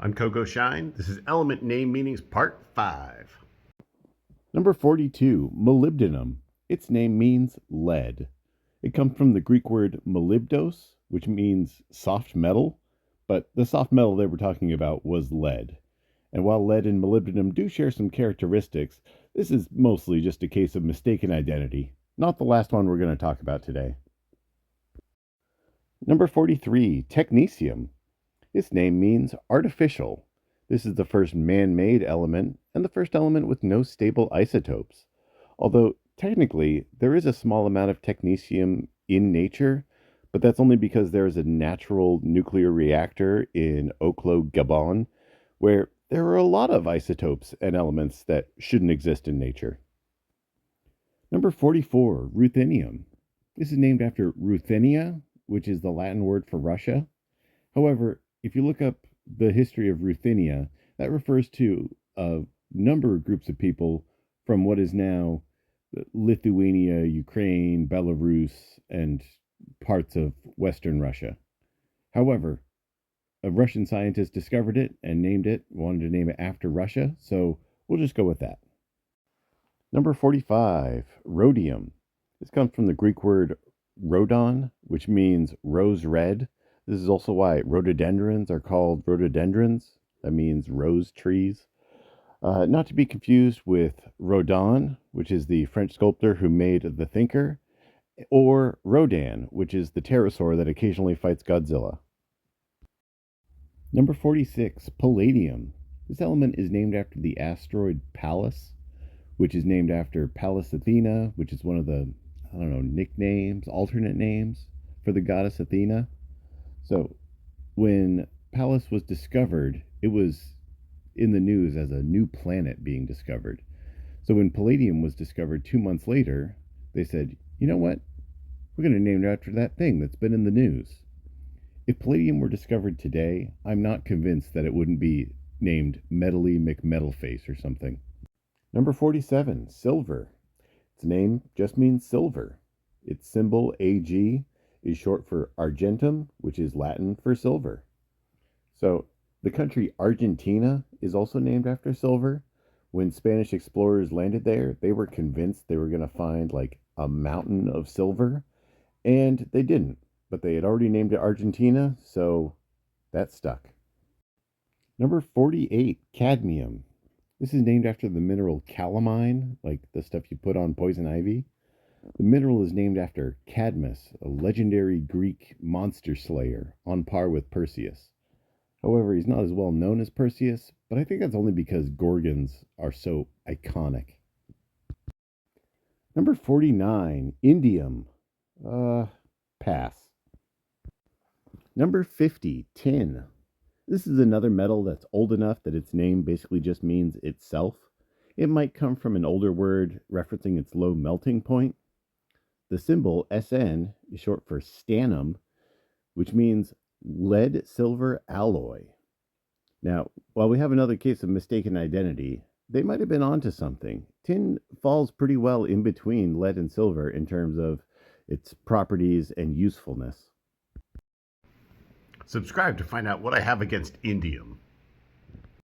I'm Coco Shine. This is Element Name Meanings Part 5. Number 42, molybdenum. Its name means lead. It comes from the Greek word molybdos, which means soft metal, but the soft metal they were talking about was lead. And while lead and molybdenum do share some characteristics, this is mostly just a case of mistaken identity, not the last one we're going to talk about today. Number 43, technetium. Its name means artificial. This is the first man-made element and the first element with no stable isotopes. Although technically there is a small amount of technetium in nature, but that's only because there is a natural nuclear reactor in Oklo, Gabon, where there are a lot of isotopes and elements that shouldn't exist in nature. Number 44, ruthenium. This is named after Ruthenia, which is the Latin word for Russia. However, if you look up the history of Ruthenia, that refers to a number of groups of people from what is now Lithuania, Ukraine, Belarus, and parts of Western Russia. However, a Russian scientist discovered it and named it, wanted to name it after Russia, so we'll just go with that. Number 45, rhodium. This comes from the Greek word rhodon, which means rose red. This is also why rhododendrons are called rhododendrons. That means rose trees. Not to be confused with Rodin, which is the French sculptor who made The Thinker, or Rodan, which is the pterosaur that occasionally fights Godzilla. Number 46, palladium. This element is named after the asteroid Pallas, which is named after Pallas Athena, which is one of the, nicknames, alternate names for the goddess Athena. So when Pallas was discovered, it was in the news as a new planet being discovered. So when palladium was discovered 2 months later, they said, you know what? We're going to name it after that thing that's been in the news. If palladium were discovered today, I'm not convinced that it wouldn't be named Metally McMetalface or something. Number 47, silver. Its name just means silver. Its symbol, Ag, is short for argentum, which is Latin for silver. So the country Argentina is also named after silver. When Spanish explorers landed there, they were convinced they were going to find like a mountain of silver, and they didn't. But they had already named it Argentina, so that stuck. Number 48, cadmium. This is named after the mineral calamine, like the stuff you put on poison ivy. The mineral is named after Cadmus, a legendary Greek monster slayer, on par with Perseus. However, he's not as well known as Perseus, but I think that's only because Gorgons are so iconic. Number 49, indium. Pass. Number 50, tin. This is another metal that's old enough that its name basically just means itself. It might come from an older word referencing its low melting point. The symbol SN is short for stannum, which means lead silver alloy. Now, while we have another case of mistaken identity, they might have been onto something. Tin falls pretty well in between lead and silver in terms of its properties and usefulness. Subscribe to find out what I have against indium.